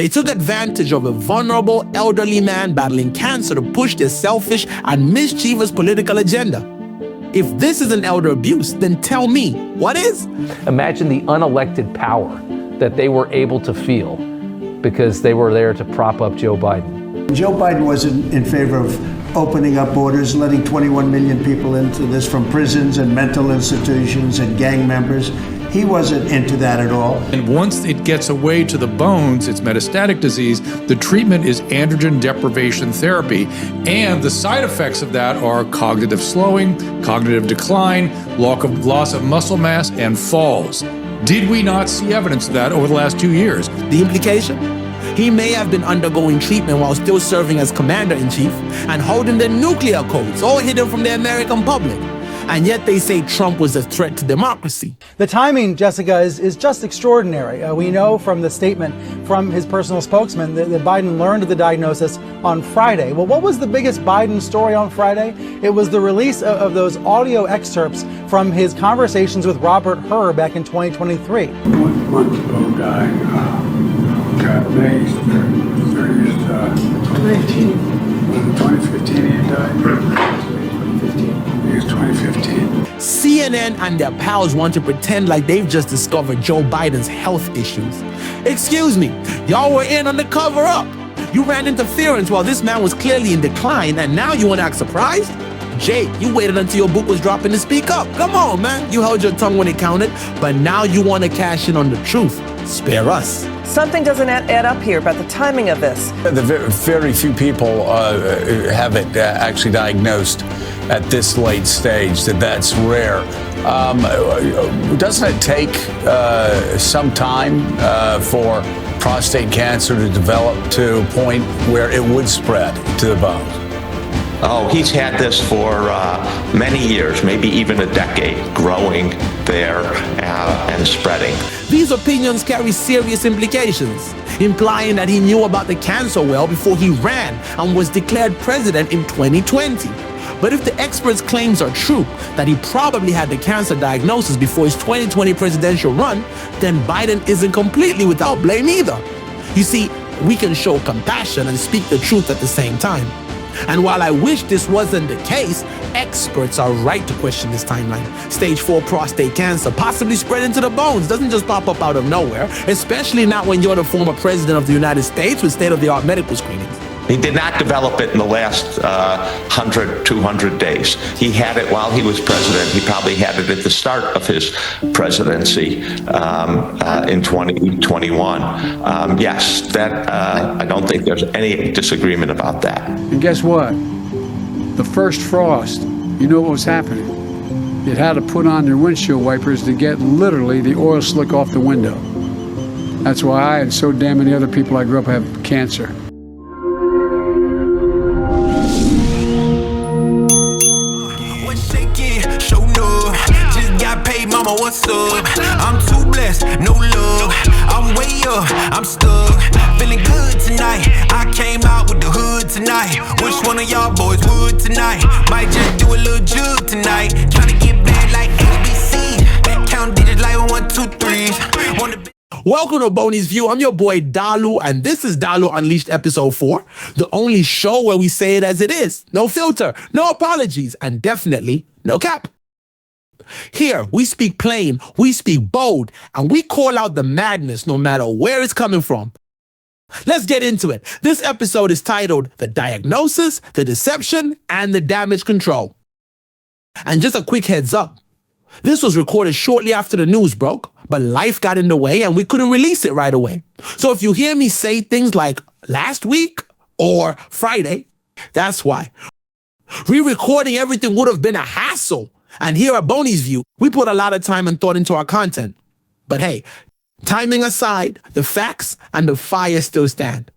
They took advantage of a vulnerable elderly man battling cancer to push their selfish and mischievous political agenda. If this isn't elder abuse, then tell me, what is? Imagine the unelected power that they were able to feel because they were there to prop up Joe Biden. Joe Biden was in favor of opening up borders, letting 21 million people into this from prisons and mental institutions and gang members. He wasn't into that at all. And once it gets away to the bones, it's metastatic disease, the treatment is androgen deprivation therapy. And the side effects of that are cognitive slowing, cognitive decline, loss of muscle mass, and falls. Did we not see evidence of that over the last 2 years? The implication? He may have been undergoing treatment while still serving as commander-in-chief and holding the nuclear codes, all hidden from the American public. And yet they say Trump was a threat to democracy. The timing, Jessica, is just extraordinary. We know from the statement from his personal spokesman that Biden learned of the diagnosis on Friday. Well, what was the biggest Biden story on Friday? It was the release of those audio excerpts from his conversations with Robert Hur back in 2023. 1 month ago, guy got amazed. 2015 he died. 2015. CNN and their pals want to pretend like they've just discovered Joe Biden's health issues. Excuse me, y'all were in on the cover up. You ran interference while this man was clearly in decline, and now you want to act surprised? Jake, you waited until your book was dropping to speak up. Come on, man. You held your tongue when it counted, but now you want to cash in on the truth. Spare us. Something doesn't add up here about the timing of this. Very few people have it actually diagnosed at this late stage. That's rare. Doesn't it take some time for prostate cancer to develop to a point where it would spread to the bones? Oh, he's had this for many years, maybe even a decade, growing there and spreading. These opinions carry serious implications, implying that he knew about the cancer well before he ran and was declared president in 2020. But if the experts' claims are true, that he probably had the cancer diagnosis before his 2020 presidential run, then Biden isn't completely without blame either. You see, we can show compassion and speak the truth at the same time. And while I wish this wasn't the case, experts are right to question this timeline. Stage 4 prostate cancer possibly spreading to the bones doesn't just pop up out of nowhere, especially not when you're the former president of the United States with state-of-the-art medical screenings. He did not develop it in the last 100, 200 days. He had it while he was president. He probably had it at the start of his presidency in 2021. Yes, that I don't think there's any disagreement about that. And guess what? The first frost, you know what was happening? It had to put on their windshield wipers to get literally the oil slick off the window. That's why I and so damn many other people I grew up have cancer. Mama, what's up? I'm too blessed, no love. I'm way up, I'm stuck. Feeling good tonight. I came out with the hood tonight. Which one of y'all boys would tonight? Might just do a little jug tonight. Tryna get back like ABC. Count digits like 1, 2, 3. Welcome to Boney's View. I'm your boy Dalu, and this is Dalu Unleashed episode 4, the only show where we say it as it is. No filter, no apologies, and definitely no cap. Here, we speak plain, we speak bold, and we call out the madness no matter where it's coming from. Let's get into it. This episode is titled The Diagnosis, the Deception, and the Damage Control. And just a quick heads up, this was recorded shortly after the news broke, but life got in the way and we couldn't release it right away. So if you hear me say things like last week or Friday, that's why. Re-recording everything would have been a hassle. And here at Boney's View, we put a lot of time and thought into our content. But hey, timing aside, the facts and the fire still stand.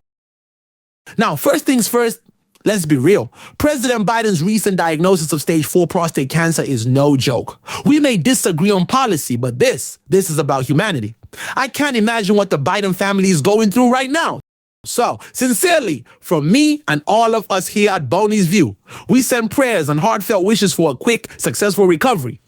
Now, first things first, let's be real. President Biden's recent diagnosis of stage 4 prostate cancer is no joke. We may disagree on policy, but this is about humanity. I can't imagine what the Biden family is going through right now. So, sincerely, from me and all of us here at Boney's View, we send prayers and heartfelt wishes for a quick, successful recovery.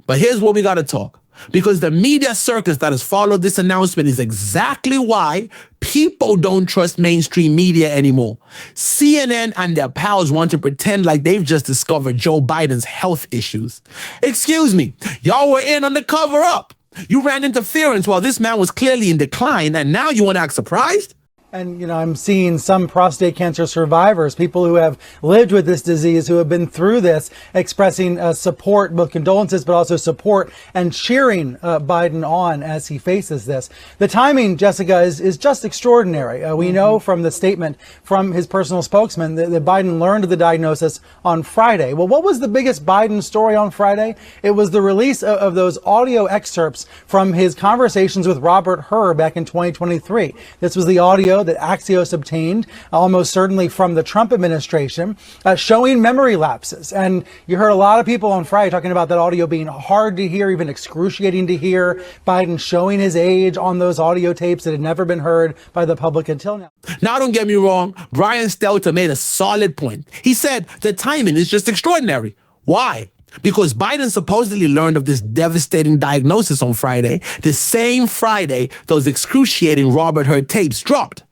But here's where we gotta talk, because the media circus that has followed this announcement is exactly why People don't trust mainstream media anymore. CNN and their pals want to pretend like they've just discovered Joe Biden's health issues. Excuse me, y'all were in on the cover up. You ran interference while this man was clearly in decline, and now you want to act surprised? And, I'm seeing some prostate cancer survivors, people who have lived with this disease, who have been through this, expressing support, both condolences, but also support and cheering Biden on as he faces this. The timing, Jessica, is just extraordinary. We know from the statement from his personal spokesman that Biden learned of the diagnosis on Friday. Well, what was the biggest Biden story on Friday? It was the release of those audio excerpts from his conversations with Robert Hur back in 2023. This was the audio that Axios obtained, almost certainly from the Trump administration, showing memory lapses. And you heard a lot of people on Friday talking about that audio being hard to hear, even excruciating to hear. Biden showing his age on those audio tapes that had never been heard by the public until now. Now, don't get me wrong. Brian Stelter made a solid point. He said the timing is just extraordinary. Why? Because Biden supposedly learned of this devastating diagnosis on Friday, the same Friday those excruciating Robert Hur tapes dropped.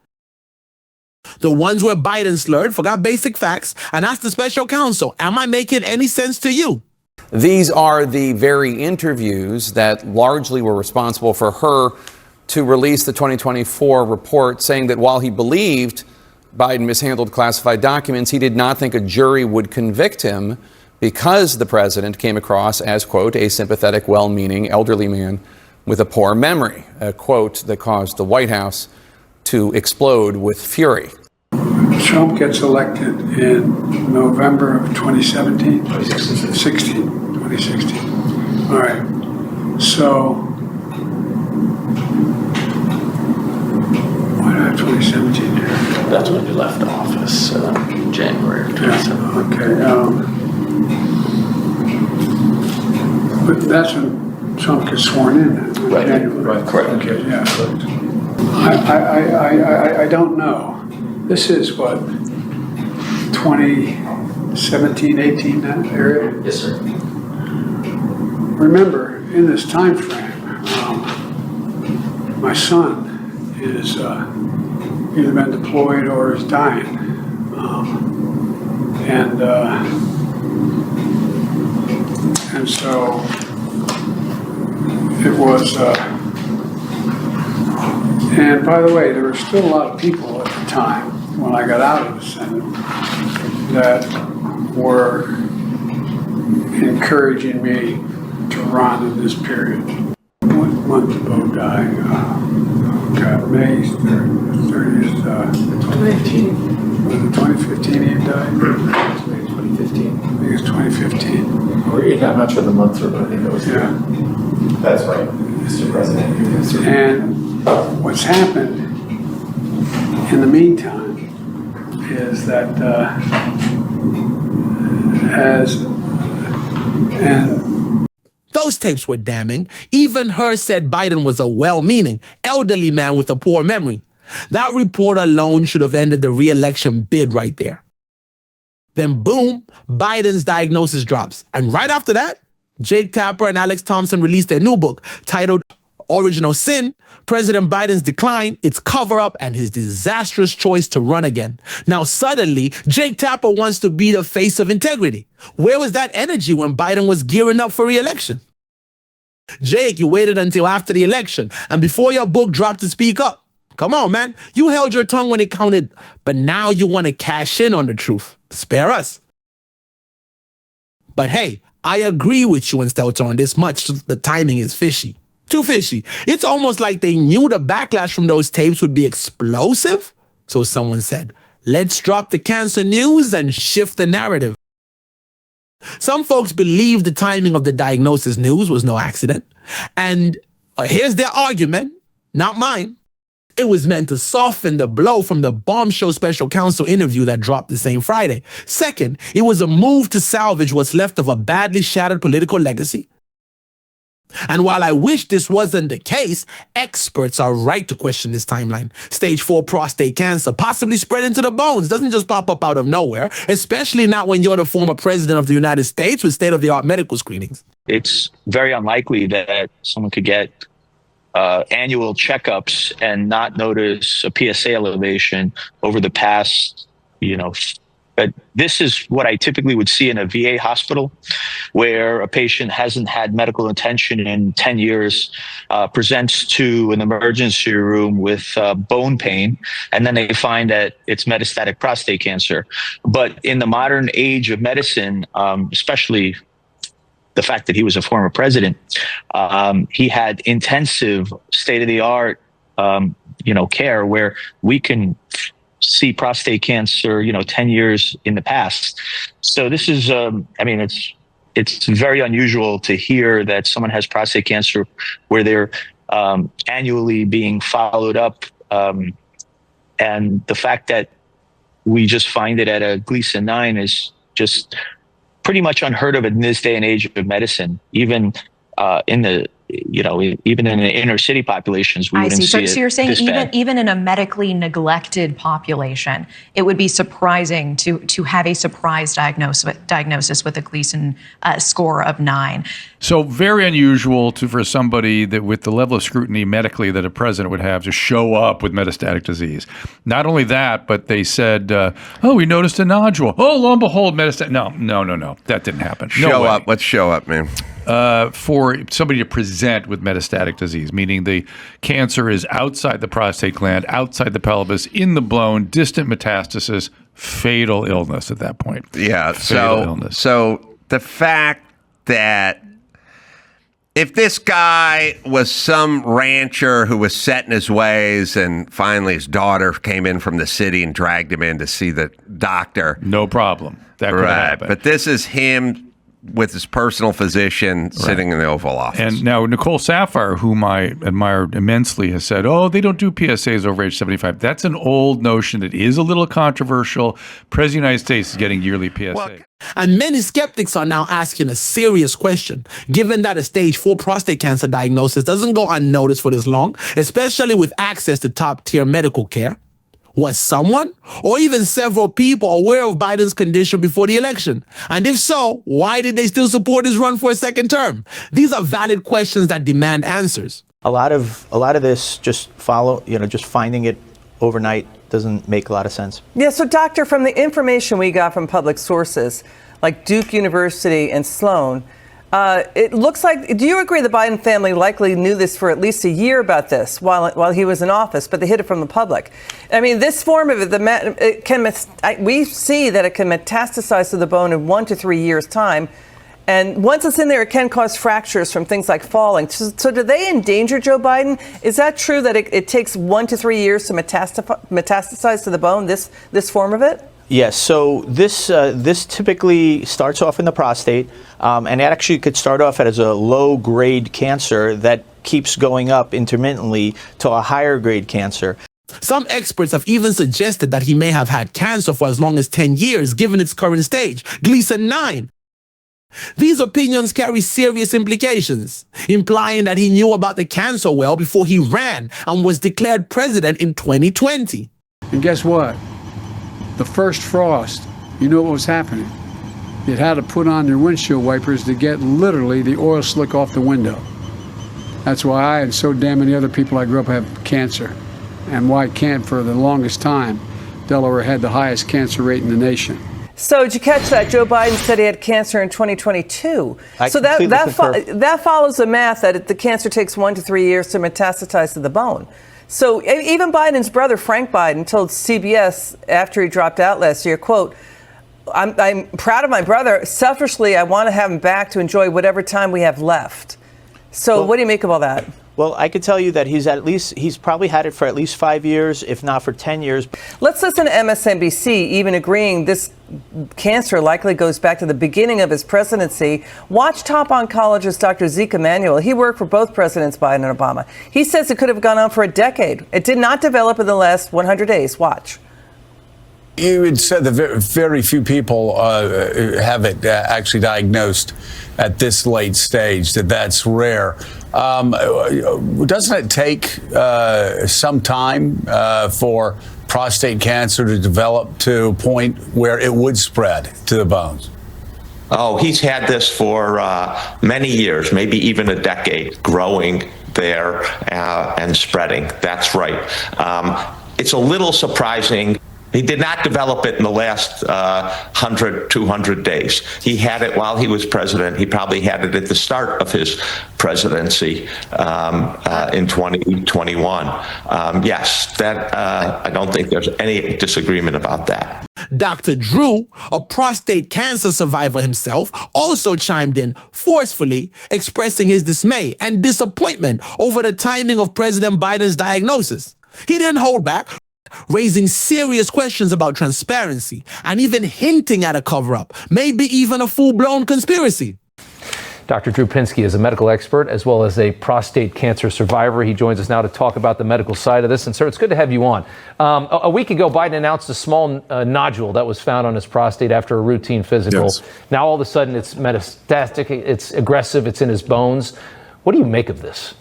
The ones where Biden slurred, forgot basic facts, and asked the special counsel, am I making any sense to you? These are the very interviews that largely were responsible for her to release the 2024 report, saying that while he believed Biden mishandled classified documents, he did not think a jury would convict him because the president came across as, quote, a sympathetic, well-meaning elderly man with a poor memory, a quote that caused the White House to explode with fury. Trump gets elected in November of 2017? 2016. All right. So, why did I have 2017 here? That's when you left office, January of 2017. Okay. But that's when Trump gets sworn in. Right. January. Right. Correct. Okay. Yeah. I don't know. This is what, 2017, 18, that area? Yes, sir. Remember, in this time frame, my son is either been deployed or is dying. And so it was, and by the way, there were still a lot of people at the time when I got out of the Senate that were encouraging me to run in this period. What month did Bo die? May 30th. 2018. Was it 2015 he died? 2015. I think it's 2015. Or I'm not sure the month, but I think it was. Yeah. That's right, Mr. President. And what's happened in the meantime is that those tapes were damning. Even Hur said Biden was a well-meaning, elderly man with a poor memory. That report alone should have ended the re-election bid right there. Then boom, Biden's diagnosis drops. And right after that, Jake Tapper and Alex Thompson released their new book titled Original Sin, President Biden's Decline, Its Cover-Up, and His Disastrous Choice to Run Again. Now suddenly, Jake Tapper wants to be the face of integrity. Where was that energy when Biden was gearing up for re-election? Jake, you waited until after the election and before your book dropped to speak up. Come on, man. You held your tongue when it counted, but now you want to cash in on the truth. Spare us. But hey, I agree with you and Stelter on this much. The timing is fishy. Too fishy. It's almost like they knew the backlash from those tapes would be explosive. So someone said, let's drop the cancer news and shift the narrative. Some folks believe the timing of the diagnosis news was no accident. And here's their argument, not mine. It was meant to soften the blow from the bombshell special counsel interview that dropped the same Friday. Second, it was a move to salvage what's left of a badly shattered political legacy. And while I wish this wasn't the case, experts are right to question this timeline. Stage 4 prostate cancer, possibly spread into the bones, doesn't just pop up out of nowhere, especially not when you're the former president of the United States with state-of-the-art medical screenings. It's very unlikely that someone could get annual checkups and not notice a PSA elevation over the past, but this is what I typically would see in a VA hospital, where a patient hasn't had medical attention in 10 years, presents to an emergency room with bone pain, and then they find that it's metastatic prostate cancer. But in the modern age of medicine, especially the fact that he was a former president, he had intensive state-of-the-art, care where we can see prostate cancer, 10 years in the past. So this is, it's very unusual to hear that someone has prostate cancer where they're annually being followed up. And the fact that we just find it at a Gleason 9 is just pretty much unheard of in this day and age of medicine. Even in the even in the inner city populations, we wouldn't see it. So you're saying this bad. even in a medically neglected population, it would be surprising to have a surprise diagnosis with a Gleason score of 9. So very unusual for somebody that with the level of scrutiny medically that a president would have to show up with metastatic disease. Not only that, but they said, we noticed a nodule. Oh, lo and behold, metastatic. No. That didn't happen. Show up. Let's show up, man. For somebody to present with metastatic disease, meaning the cancer is outside the prostate gland, outside the pelvis, in the bone, distant metastasis, fatal illness at that point. Yeah. Fatal illness. So the fact that if this guy was some rancher who was set in his ways and finally his daughter came in from the city and dragged him in to see the doctor. No problem. That could happen. But this is him with his personal physician sitting in the Oval Office. And now Nicole Saphier, whom I admire immensely, has said, they don't do PSAs over age 75. That's an old notion. It is a little controversial. President of the United States is getting yearly PSA. And many skeptics are now asking a serious question, given that a stage 4 prostate cancer diagnosis doesn't go unnoticed for this long, especially with access to top-tier medical care. Was someone or even several people aware of Biden's condition before the election? And if so, why did they still support his run for a second term? These are valid questions that demand answers. A lot of this just finding it overnight doesn't make a lot of sense. Yeah, so doctor, from the information we got from public sources like Duke University and Sloan, it looks like, do you agree the Biden family likely knew this for at least a year about this while he was in office, but they hid it from the public? I mean, this form of it, we see that it can metastasize to the bone in 1 to 3 years' time. And once it's in there, it can cause fractures from things like falling. So do they endanger Joe Biden? Is that true that it takes 1 to 3 years to metastasize to the bone, this form of it? Yes, so this typically starts off in the prostate, and it actually could start off as a low-grade cancer that keeps going up intermittently to a higher-grade cancer. Some experts have even suggested that he may have had cancer for as long as 10 years, given its current stage, Gleason 9. These opinions carry serious implications, implying that he knew about the cancer well before he ran and was declared president in 2020. And guess what? The first frost, you know what was happening. You had to put on your windshield wipers to get literally the oil slick off the window. That's why I and so damn many other people I grew up have cancer. And why for the longest time, Delaware had the highest cancer rate in the nation. So did you catch that? Joe Biden said he had cancer in 2022. So that follows the math that the cancer takes 1 to 3 years to metastasize to the bone. So even Biden's brother, Frank Biden, told CBS after he dropped out last year, quote, I'm proud of my brother. Selfishly, I want to have him back to enjoy whatever time we have left. So what do you make of all that? Well, I could tell you that he's probably had it for at least 5 years, if not for 10 years. Let's listen to MSNBC even agreeing this cancer likely goes back to the beginning of his presidency. Watch top oncologist Dr. Zeke Emanuel. He worked for both Presidents Biden and Obama. He says it could have gone on for a decade. It did not develop in the last 100 days. Watch. You had said that very few people have it actually diagnosed at this late stage, that's rare. Doesn't it take some time for prostate cancer to develop to a point where it would spread to the bones? Oh, he's had this for many years, maybe even a decade, growing there and spreading. That's right. It's a little surprising. He did not develop it in the last 100, 200 days. He had it while he was president. He probably had it at the start of his presidency in 2021. Yes, that I don't think there's any disagreement about that. Dr. Drew, a prostate cancer survivor himself, also chimed in forcefully, expressing his dismay and disappointment over the timing of President Biden's diagnosis. He didn't hold back, raising serious questions about transparency and even hinting at a cover-up, maybe even a full-blown conspiracy. Dr. Drew Pinsky is a medical expert as well as a prostate cancer survivor. He joins us now to talk about the medical side of this. And sir, it's good to have you on. A week ago, Biden announced a small nodule that was found on his prostate after a routine physical. Yes. Now all of a sudden it's metastatic, it's aggressive, it's in his bones. What do you make of this?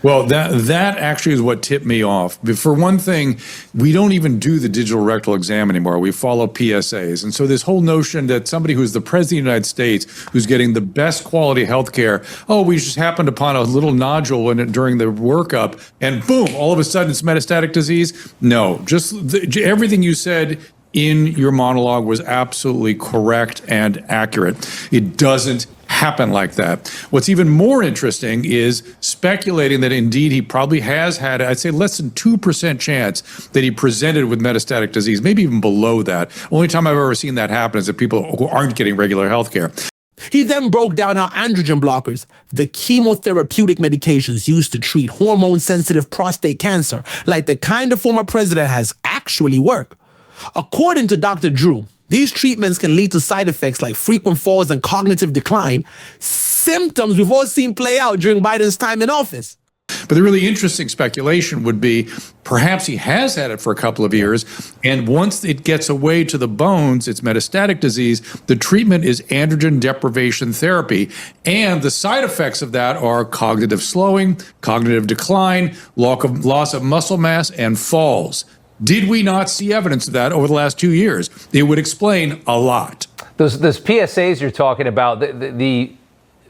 Well, that actually is what tipped me off. But for one thing, we don't even do the digital rectal exam anymore. We follow PSAs. And so this whole notion that somebody who's the president of the United States, who's getting the best quality health care, we just happened upon a little nodule during the workup, and boom, all of a sudden it's metastatic disease. No, just everything you said in your monologue was absolutely correct and accurate. It doesn't happen like that. What's even more interesting is speculating that indeed he probably has had, I'd say, less than 2% chance that he presented with metastatic disease, maybe even below that. Only time I've ever seen that happen is that people who aren't getting regular health care. He then broke down how androgen blockers, the chemotherapeutic medications used to treat hormone-sensitive prostate cancer, like the kind the former president has, actually work. According to Dr. Drew, these treatments can lead to side effects like frequent falls and cognitive decline, symptoms we've all seen play out during Biden's time in office. But the really interesting speculation would be perhaps he has had it for a couple of years, and once it gets away to the bones, it's metastatic disease, the treatment is androgen deprivation therapy. And the side effects of that are cognitive slowing, cognitive decline, loss of muscle mass, and falls. Did we not see evidence of that over the last 2 years? It would explain a lot. Those PSAs you're talking about, the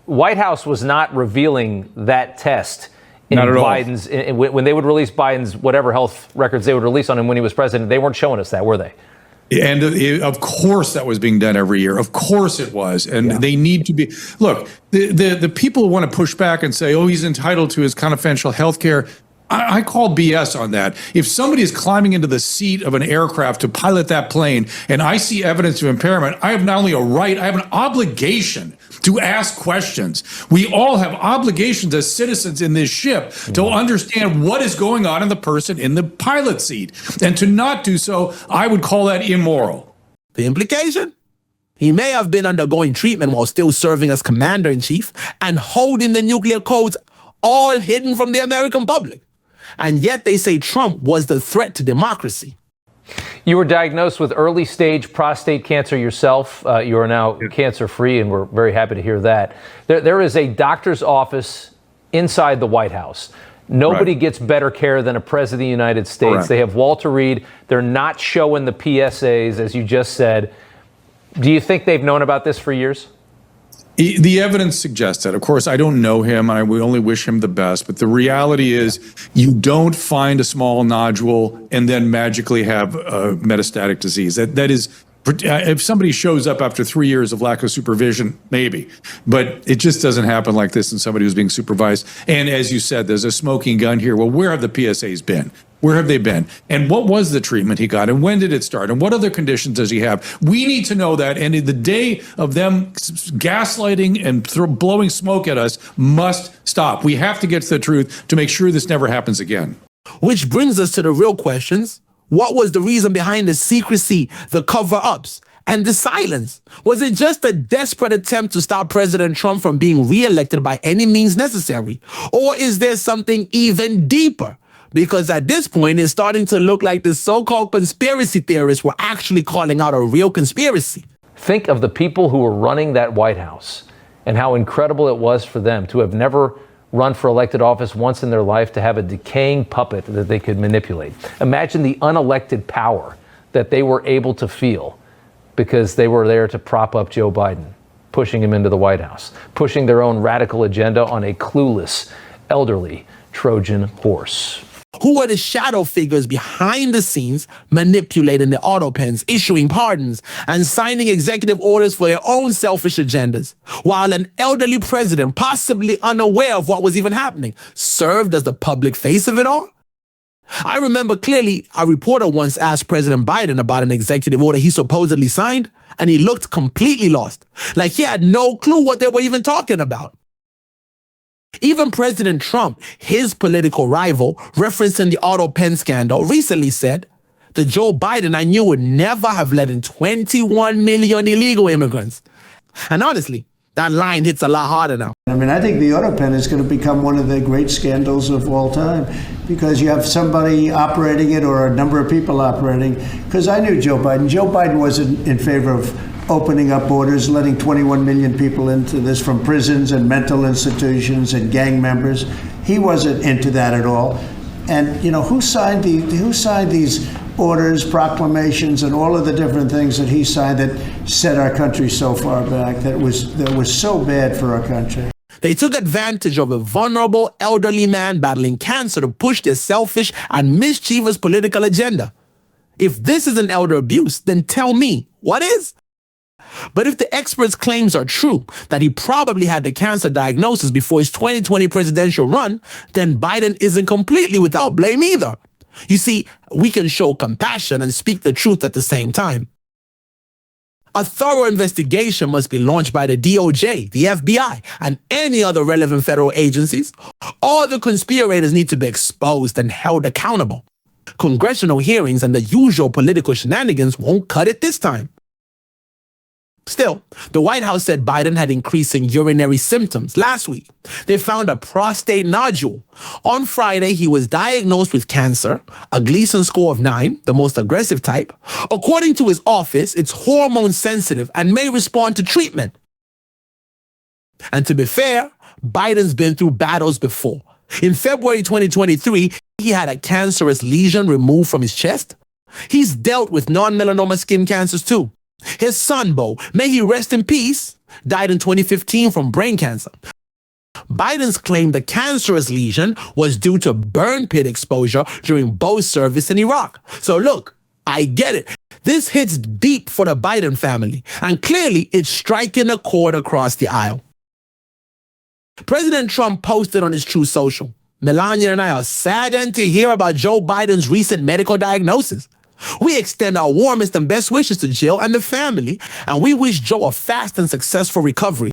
White House was not revealing that test in Biden's, when they would release Biden's whatever health records they would release on him when he was president. They weren't showing us that, were they? And of course that was being done every year. Of course it was. And they need to be, look, the people who want to push back and say, he's entitled to his confidential health care, I call BS on that. If somebody is climbing into the seat of an aircraft to pilot that plane and I see evidence of impairment, I have not only a right, I have an obligation to ask questions. We all have obligations as citizens in this ship to understand what is going on in the person in the pilot seat. And to not do so, I would call that immoral. The implication? He may have been undergoing treatment while still serving as commander-in-chief and holding the nuclear codes, all hidden from the American public. And yet they say Trump was the threat to democracy. You were diagnosed with early stage prostate cancer yourself. You are now cancer-free, and we're very happy to hear that. There is a doctor's office inside the White House. Nobody gets better care than a president of the United States. Correct. They have Walter Reed. They're not showing the PSAs, as you just said. Do you think they've known about this for years? The evidence suggests that. Of course, I don't know him, and we only wish him the best. But the reality is you don't find a small nodule and then magically have metastatic disease. That is, if somebody shows up after 3 years of lack of supervision, maybe. But it just doesn't happen like this in somebody who's being supervised. And as you said, there's a smoking gun here. Well, where have the PSAs been? Where have they been? And what was the treatment he got? And when did it start? And what other conditions does he have? We need to know that. And in the day of them gaslighting and blowing smoke at us must stop. We have to get to the truth to make sure this never happens again. Which brings us to the real questions. What was the reason behind the secrecy, the cover-ups, and the silence? Was it just a desperate attempt to stop President Trump from being reelected by any means necessary? Or is there something even deeper? Because at this point, it's starting to look like the so-called conspiracy theorists were actually calling out a real conspiracy. Think of the people who were running that White House and how incredible it was for them to have never run for elected office once in their life, to have a decaying puppet that they could manipulate. Imagine the unelected power that they were able to feel because they were there to prop up Joe Biden, pushing him into the White House, pushing their own radical agenda on a clueless, elderly, Trojan horse. Who are the shadow figures behind the scenes manipulating the auto pens, issuing pardons, and signing executive orders for their own selfish agendas, while an elderly president, possibly unaware of what was even happening, served as the public face of it all? I remember clearly a reporter once asked President Biden about an executive order he supposedly signed, and he looked completely lost, like he had no clue what they were even talking about. Even President Trump, his political rival, referencing the auto pen scandal, recently said that Joe Biden I knew would never have let in 21 million illegal immigrants. And honestly, that line hits a lot harder now. I mean, I think the auto pen is going to become one of the great scandals of all time because you have somebody operating it or a number of people operating. Because I knew Joe Biden. Joe Biden wasn't in favor of opening up borders, letting 21 million people into this from prisons and mental institutions and gang members. He wasn't into that at all. And, you know, who signed these orders, proclamations, and all of the different things that he signed that set our country so far back, that was so bad for our country? They took advantage of a vulnerable elderly man battling cancer to push their selfish and mischievous political agenda. If this isn't elder abuse, then tell me, what is? But if the experts' claims are true, that he probably had the cancer diagnosis before his 2020 presidential run, then Biden isn't completely without blame either. You see, we can show compassion and speak the truth at the same time. A thorough investigation must be launched by the DOJ, the FBI, and any other relevant federal agencies. All the conspirators need to be exposed and held accountable. Congressional hearings and the usual political shenanigans won't cut it this time. Still, the White House said Biden had increasing urinary symptoms last week. They found a prostate nodule. On Friday, he was diagnosed with cancer, a Gleason score of 9, the most aggressive type. According to his office, it's hormone sensitive and may respond to treatment. And to be fair, Biden's been through battles before. In February 2023, he had a cancerous lesion removed from his chest. He's dealt with non-melanoma skin cancers too. His son, Bo, may he rest in peace, died in 2015 from brain cancer. Biden's claimed the cancerous lesion was due to burn pit exposure during Bo's service in Iraq. So look, I get it. This hits deep for the Biden family, and clearly it's striking a chord across the aisle. President Trump posted on his Truth Social, "Melania and I are saddened to hear about Joe Biden's recent medical diagnosis. We extend our warmest and best wishes to Jill and the family, and we wish Joe a fast and successful recovery."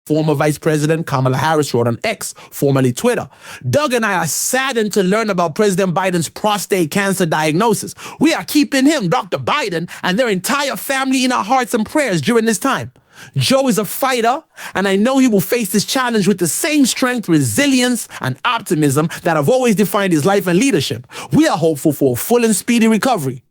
Former Vice President Kamala Harris wrote on X, formerly Twitter, "Doug and I are saddened to learn about President Biden's prostate cancer diagnosis. We are keeping him, Dr. Biden, and their entire family in our hearts and prayers during this time. Joe is a fighter, and I know he will face this challenge with the same strength, resilience, and optimism that have always defined his life and leadership. We are hopeful for a full and speedy recovery."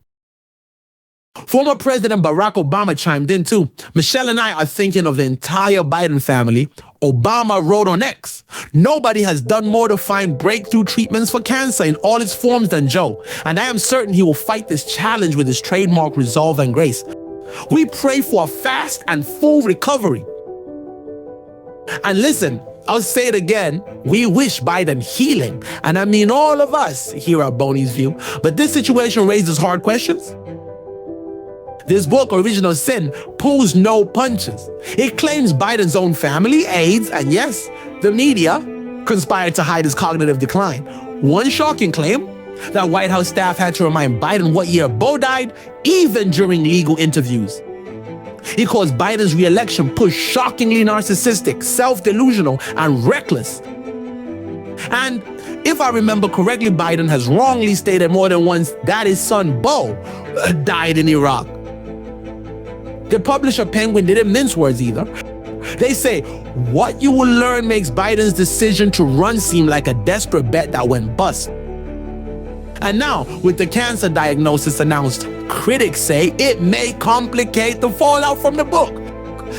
Former President Barack Obama chimed in too. "Michelle and I are thinking of the entire Biden family." Obama wrote on X, "Nobody has done more to find breakthrough treatments for cancer in all its forms than Joe, and I am certain he will fight this challenge with his trademark resolve and grace. We pray for a fast and full recovery." And listen, I'll say it again, we wish Biden healing. And I mean all of us here at Boney's View. But this situation raises hard questions. This book, Original Sin, pulls no punches. It claims Biden's own family, aides, and yes, the media conspired to hide his cognitive decline. One shocking claim, that White House staff had to remind Biden what year Bo died, even during legal interviews. He calls Biden's re-election push shockingly narcissistic, self-delusional, and reckless. And if I remember correctly, Biden has wrongly stated more than once that his son Bo died in Iraq. The publisher Penguin didn't mince words either. They say, "What you will learn makes Biden's decision to run seem like a desperate bet that went bust." And now, with the cancer diagnosis announced, critics say it may complicate the fallout from the book.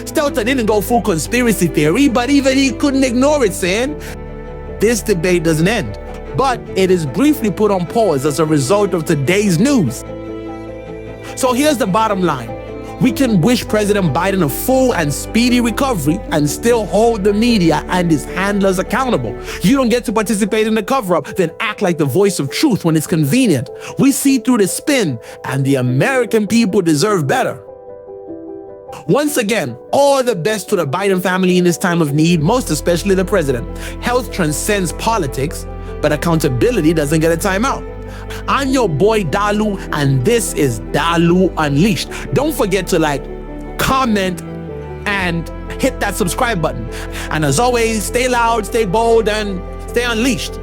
Stelter didn't go full conspiracy theory, but even he couldn't ignore it, saying, "This debate doesn't end, but it is briefly put on pause as a result of today's news." So here's the bottom line. We can wish President Biden a full and speedy recovery and still hold the media and his handlers accountable. You don't get to participate in the cover-up, then act like the voice of truth when it's convenient. We see through the spin, and the American people deserve better. Once again, all the best to the Biden family in this time of need, most especially the president. Health transcends politics, but accountability doesn't get a timeout. I'm your boy Dalu, and this is Dalu Unleashed. Don't forget to like, comment, and hit that subscribe button. And as always, stay loud, stay bold, and stay unleashed.